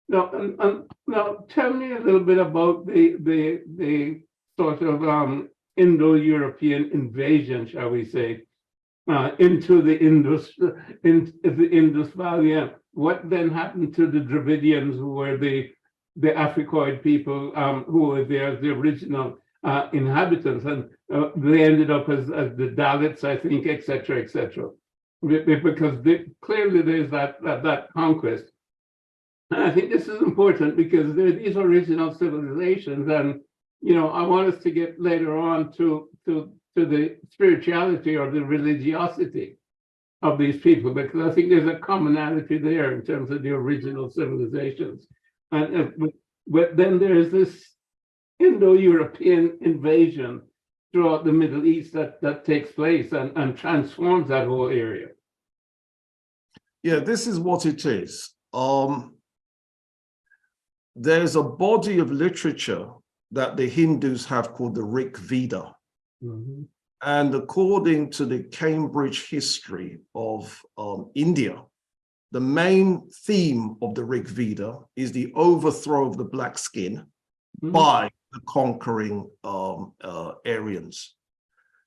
Now tell me a little bit about the sort of Indo-European invasion, shall we say, into the Indus Valley. And what then happened to the Dravidians, who were the Africoid people, who were there as the original inhabitants, and they ended up as the Dalits, I think, etc., etc. Because clearly there's that conquest. And I think this is important because there are these original civilizations, and I want us to get later on to the spirituality or the religiosity of these people, because I think there's a commonality there in terms of the original civilizations. But then there's this Indo-European invasion throughout the Middle East that takes place and transforms that whole area. Yeah, this is what it is. There's a body of literature that the Hindus have called the Rig Veda. Mm-hmm. And according to the Cambridge history of India, the main theme of the Rig Veda is the overthrow of the black skin by the conquering Aryans.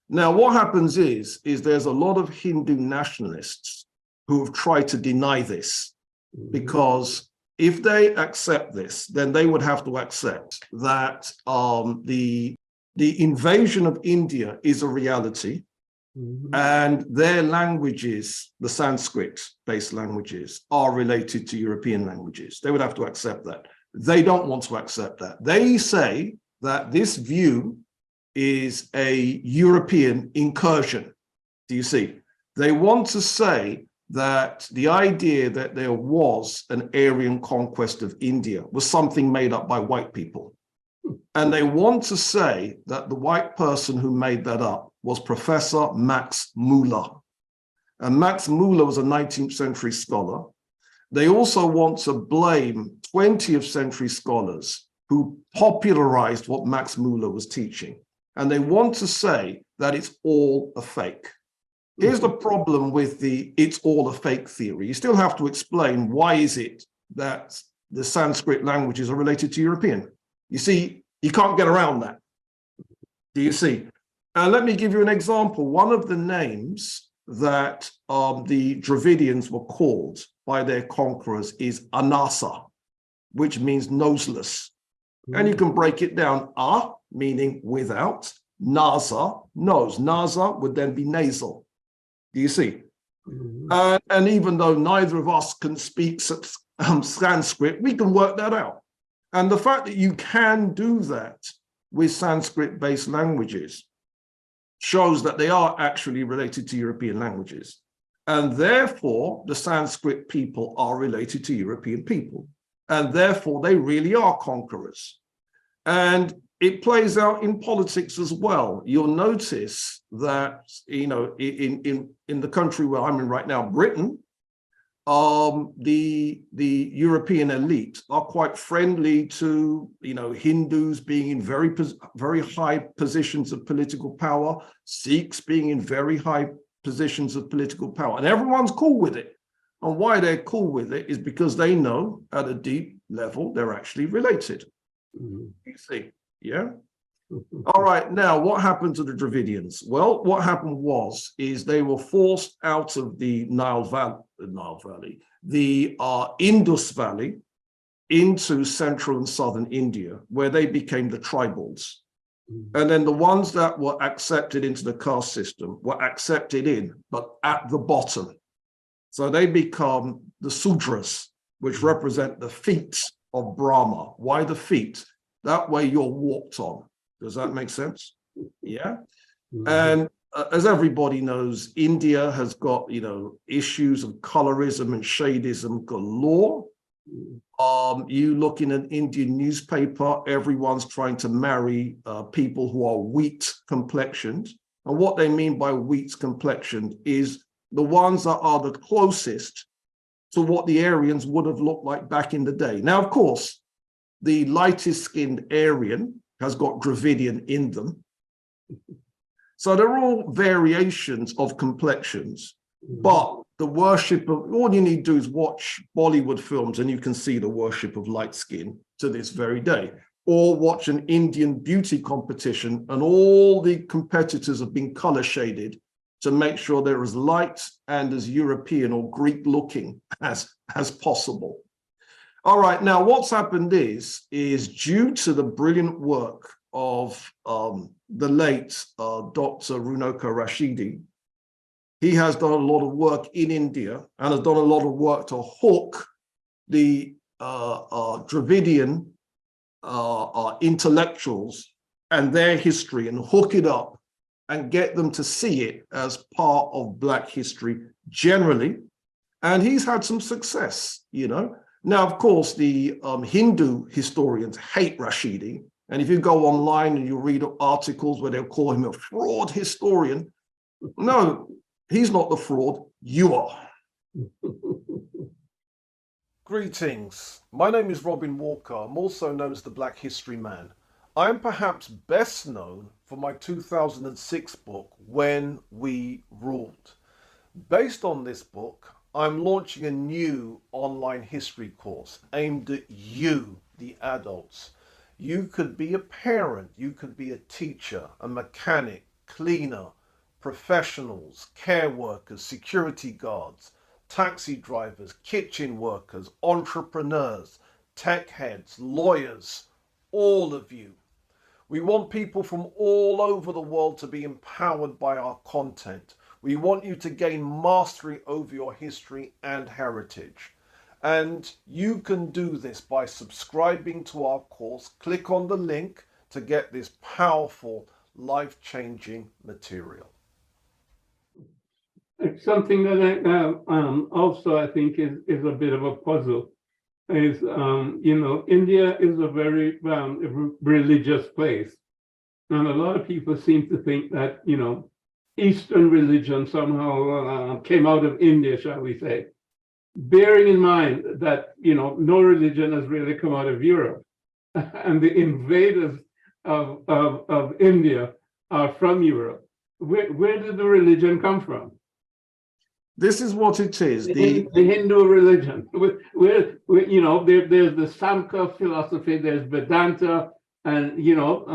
Now, what happens is there's a lot of Hindu nationalists who have tried to deny this, because if they accept this, then they would have to accept that the invasion of India is a reality, and their languages, the Sanskrit-based languages, are related to European languages. They would have to accept that. They don't want to accept that. They say that this view is a European incursion. Do you see? They want to say that the idea that there was an Aryan conquest of India was something made up by white people. And they want to say that the white person who made that up was Professor Max Muller. And Max Muller was a 19th century scholar. They also want to blame 20th century scholars who popularized what Max Muller was teaching. And they want to say that it's all a fake. Here's the problem with the it's all a fake theory. You still have to explain why is it that the Sanskrit languages are related to European. You see, you can't get around that. Do you see? Let me give you an example. One of the names that the Dravidians were called by their conquerors is Anasa, which means noseless. And you can break it down, meaning without, Nasa, nose. Nasa would then be nasal. Do you see? And even though neither of us can speak Sanskrit, we can work that out. And the fact that you can do that with Sanskrit-based languages shows that they are actually related to European languages. And therefore, the Sanskrit people are related to European people. And therefore, they really are conquerors. And it plays out in politics as well. You'll notice that, in the country where I'm in right now, Britain, the European elite are quite friendly to, Hindus being in very high positions of political power, Sikhs being in very high positions of political power, and everyone's cool with it. And why they're cool with it is because they know at a deep level they're actually related. You see, yeah? All right, now what happened to the Dravidians? Well, what happened is they were forced out of the the Indus Valley into central and southern India, where they became the tribals. And then the ones that were accepted into the caste system were accepted in, but at the bottom. So they become the Sudras, which represent the feet of Brahma. Why the feet? That way you're walked on. Does that make sense? Yeah. And as everybody knows, India has got, issues of colorism and shadism galore. You look in an Indian newspaper, everyone's trying to marry people who are wheat complexioned. And what they mean by wheat complexioned is the ones that are the closest to what the Aryans would have looked like back in the day. Now, of course, the lightest skinned Aryan has got Dravidian in them. So they're all variations of complexions, but the worship of, all you need to do is watch Bollywood films and you can see the worship of light skin to this very day. Or watch an Indian beauty competition and all the competitors have been color shaded to make sure they're as light and as European or Greek looking as possible. All right, now what's happened is due to the brilliant work of the late Dr. Runoko Rashidi, he has done a lot of work in India and has done a lot of work to hook the Dravidian intellectuals and their history and hook it up and get them to see it as part of Black history generally. And he's had some success, you know. Now, of course, the Hindu historians hate Rashidi. And if you go online and you read articles where they'll call him a fraud historian, no, he's not the fraud, you are. Greetings, my name is Robin Walker. I'm also known as the Black History Man. I am perhaps best known for my 2006 book, When We Ruled. Based on this book, I'm launching a new online history course aimed at you, the adults. You could be a parent, you could be a teacher, a mechanic, cleaner, professionals, care workers, security guards, taxi drivers, kitchen workers, entrepreneurs, tech heads, lawyers, all of you. We want people from all over the world to be empowered by our content. We want you to gain mastery over your history and heritage. And you can do this by subscribing to our course. Click on the link to get this powerful, life-changing material. It's something that I also I think is a bit of a puzzle. Is you know, India is a very religious place, and a lot of people seem to think that, you know, Eastern religion somehow came out of India, shall we say, bearing in mind that, you know, no religion has really come out of Europe, and the invaders of India are from Europe. Where did the religion come from? This is what it is. The Hindu religion. You know, there's the Samkhya philosophy, there's Vedanta, and you know,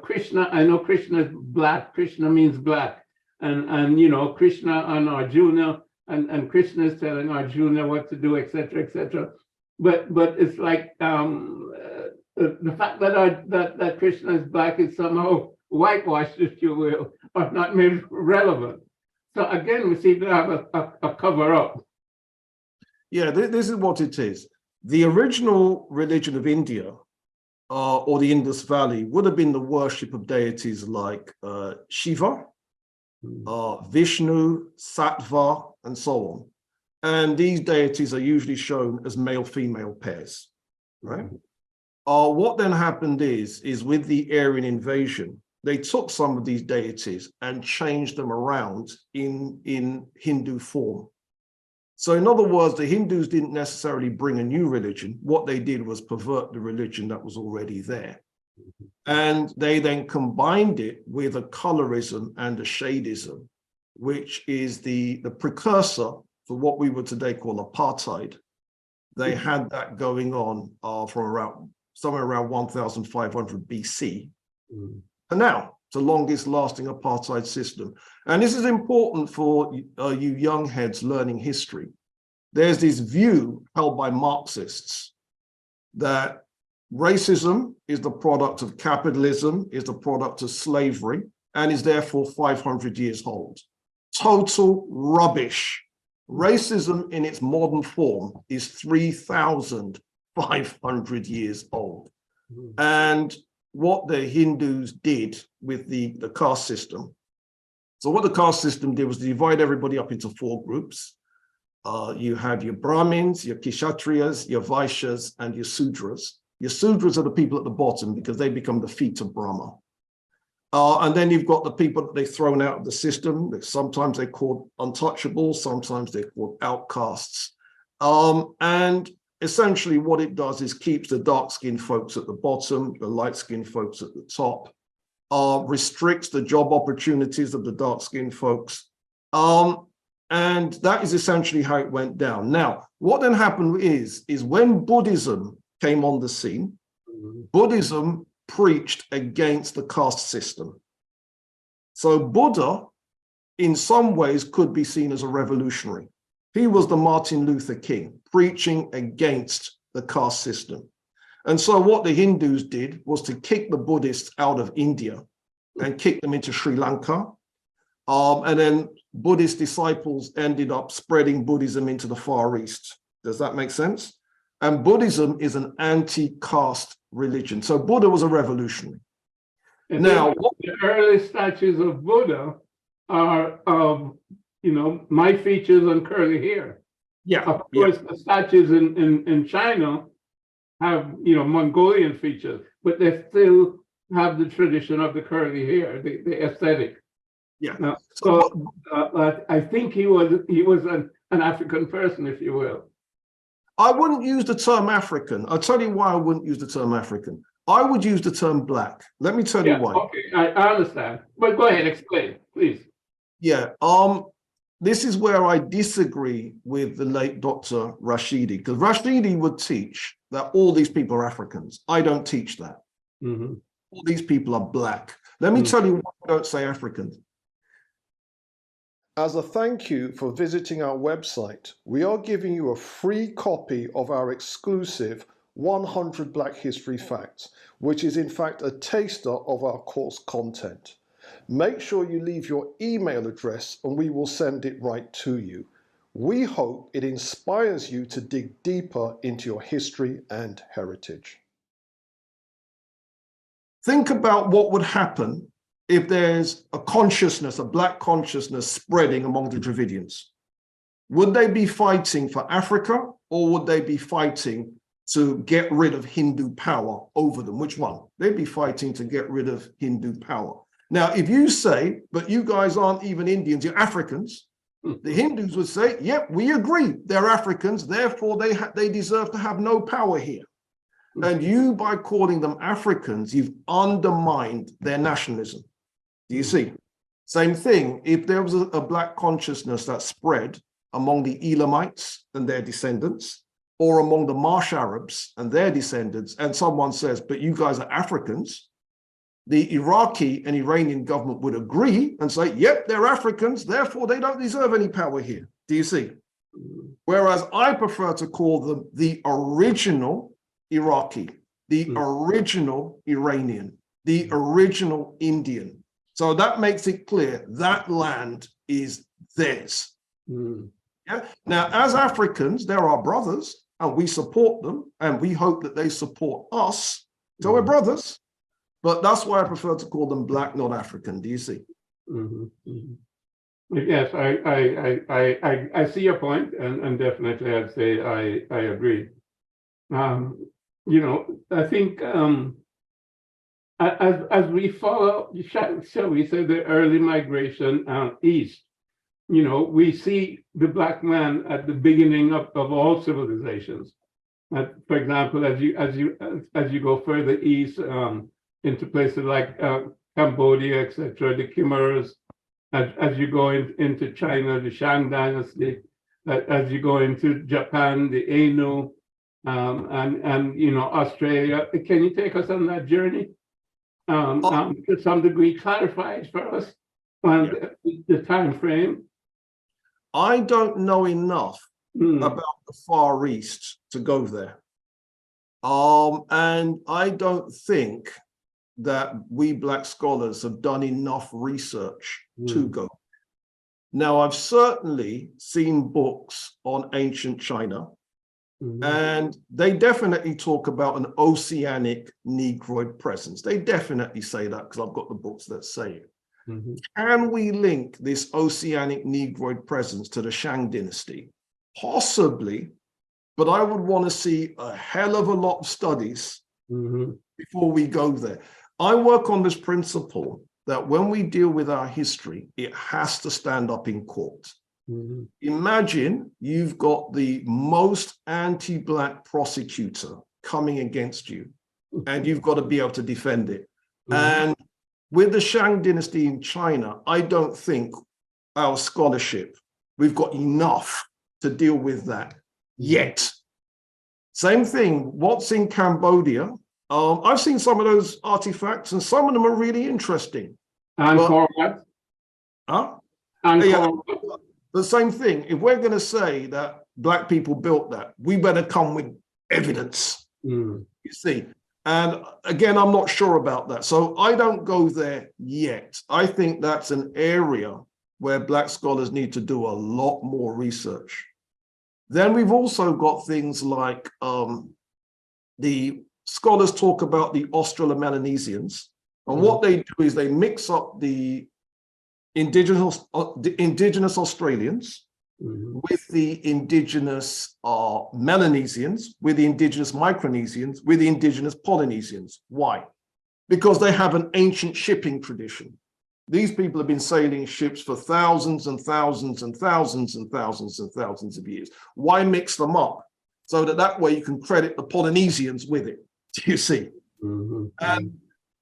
Krishna. I know Krishna is black. Krishna means black, and you know, Krishna and Arjuna, and Krishna is telling Arjuna what to do, etc., etc. But it's like the fact that Krishna is black is somehow whitewashed, if you will, or not made relevant. So again, we seem to have a cover-up. Yeah, this is what it is. The original religion of India, or the Indus Valley, would have been the worship of deities like Shiva, Vishnu, Sattva, and so on. And these deities are usually shown as male-female pairs, right? What then happened is with the Aryan invasion, they took some of these deities and changed them around in Hindu form. So in other words, the Hindus didn't necessarily bring a new religion. What they did was pervert the religion that was already there. And they then combined it with a colorism and a shadism, which is the precursor for what we would today call apartheid. They had that going on from somewhere around 1500 BC. And now, it's the longest lasting apartheid system. And this is important for you young heads learning history. There's this view held by Marxists that racism is the product of capitalism, is the product of slavery, and is therefore 500 years old. Total rubbish. Racism in its modern form is 3,500 years old. And what the Hindus did with the caste system. So what the caste system did was divide everybody up into 4 groups. You have your Brahmins, your Kshatriyas, your Vaishyas, and your Sudras. Your Sudras are the people at the bottom because they become the feet of Brahma. And then you've got the people that they've thrown out of the system. Sometimes they're called untouchables, sometimes they're called outcasts. And essentially what it does is keeps the dark-skinned folks at the bottom, the light-skinned folks at the top, restricts the job opportunities of the dark-skinned folks. And that is essentially how it went down. Now, what then happened is when Buddhism came on the scene, Buddhism preached against the caste system. So Buddha, in some ways, could be seen as a revolutionary. He was the Martin Luther King, preaching against the caste system. And so what the Hindus did was to kick the Buddhists out of India and kick them into Sri Lanka. And then Buddhist disciples ended up spreading Buddhism into the Far East. Does that make sense? And Buddhism is an anti-caste religion. So Buddha was a revolutionary. And now, the early statues of Buddha are of, my features and curly hair. yeah, Of course, the statues in China have, Mongolian features, but they still have the tradition of the curly hair, the aesthetic. yeah. So I think he was an African person, if you will. I wouldn't use the term African. I'll tell you why I wouldn't use the term African. I would use the term Black. Let me tell you why. Okay, I understand. But go ahead, explain, please. Yeah, this is where I disagree with the late Dr. Rashidi, because Rashidi would teach that all these people are Africans. I don't teach that. Mm-hmm. All these people are Black. Let me tell you why I don't say Africans. As a thank you for visiting our website, we are giving you a free copy of our exclusive 100 Black History Facts, which is in fact a taster of our course content. Make sure you leave your email address and we will send it right to you. We hope it inspires you to dig deeper into your history and heritage. Think about what would happen if there's a consciousness, a Black consciousness spreading among the Dravidians. Would they be fighting for Africa, or would they be fighting to get rid of Hindu power over them? Which one? They'd be fighting to get rid of Hindu power. Now, if you say, but you guys aren't even Indians, you're Africans, the Hindus would say, yep, we agree, they're Africans, therefore they deserve to have no power here. And you, by calling them Africans, you've undermined their nationalism. Do you see? Same thing, if there was a Black consciousness that spread among the Elamites and their descendants, or among the Marsh Arabs and their descendants, and someone says, but you guys are Africans, the Iraqi and Iranian government would agree and say, yep, they're Africans, therefore they don't deserve any power here. Do you see? Whereas I prefer to call them the original Iraqi, the original Iranian, the original Indian. So that makes it clear that land is theirs. Yeah? Now, as Africans, they're our brothers, and we support them, and we hope that they support us. So we're brothers, but that's why I prefer to call them Black, not African. Do you see? Yes, I see your point, and definitely I'd say I agree. I think as we follow, shall we say, the early migration east, we see the Black man at the beginning of all civilizations. For example, as you go further east into places like Cambodia, etc., the Khmers, as you go into China, the Shang Dynasty, as you go into Japan, the Ainu, and Australia. Can you take us on that journey? To some degree, clarify it for us on the time frame. I don't know enough about the Far East to go there. And I don't think that we Black scholars have done enough research to go. Now, I've certainly seen books on ancient China, and they definitely talk about an oceanic Negroid presence. They definitely say that, because I've got the books that say it. Can we link this oceanic Negroid presence to the Shang dynasty? Possibly, but I would want to see a hell of a lot of studies before we go there. I work on this principle that when we deal with our history, it has to stand up in court. Imagine you've got the most anti-Black prosecutor coming against you, and you've got to be able to defend it. And with the Shang dynasty in China, I don't think our scholarship we've got enough to deal with that yet. Same thing, what's in Cambodia? I've seen some of those artifacts and some of them are really interesting. Angkor Wat? Huh? Angkor Yeah, Wat. the same thing. If we're going to say that Black people built that, we better come with evidence, you see. And again, I'm not sure about that. So I don't go there yet. I think that's an area where Black scholars need to do a lot more research. Then we've also got things like the scholars talk about the Australo-Melanesians. And what they do is they mix up the indigenous Australians with the indigenous Melanesians, with the indigenous Micronesians, with the indigenous Polynesians. Why? Because they have an ancient shipping tradition. These people have been sailing ships for thousands and thousands and thousands and thousands and thousands of years. Why mix them up? So that way you can credit the Polynesians with it, do you see? And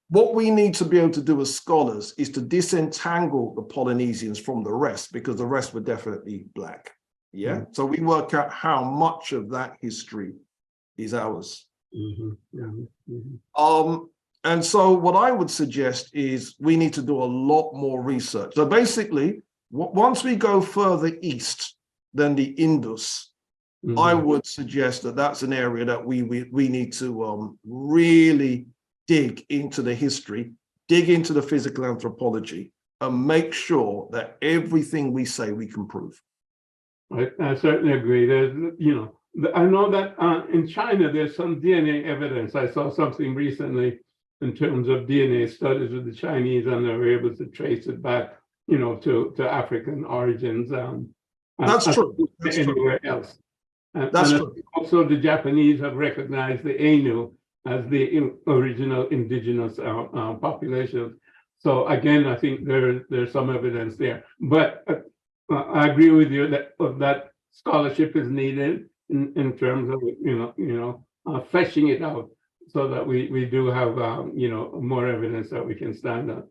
what we need to be able to do as scholars is to disentangle the Polynesians from the rest, because the rest were definitely Black. Yeah. So we work out how much of that history is ours. And so what I would suggest is we need to do a lot more research. So basically, once we go further east than the Indus, I would suggest that that's an area that we need to really dig into the history, dig into the physical anthropology, and make sure that everything we say we can prove. I certainly agree. There's, I know that in China, there's some DNA evidence. I saw something recently in terms of DNA studies with the Chinese, and they were able to trace it back, to African origins. That's true. That's anywhere true. else. That's true. Also, the Japanese have recognized the Ainu as the original indigenous population. So again, I think there's some evidence there. But I agree with you that scholarship is needed in terms of fleshing it out, so that we do have more evidence that we can stand on.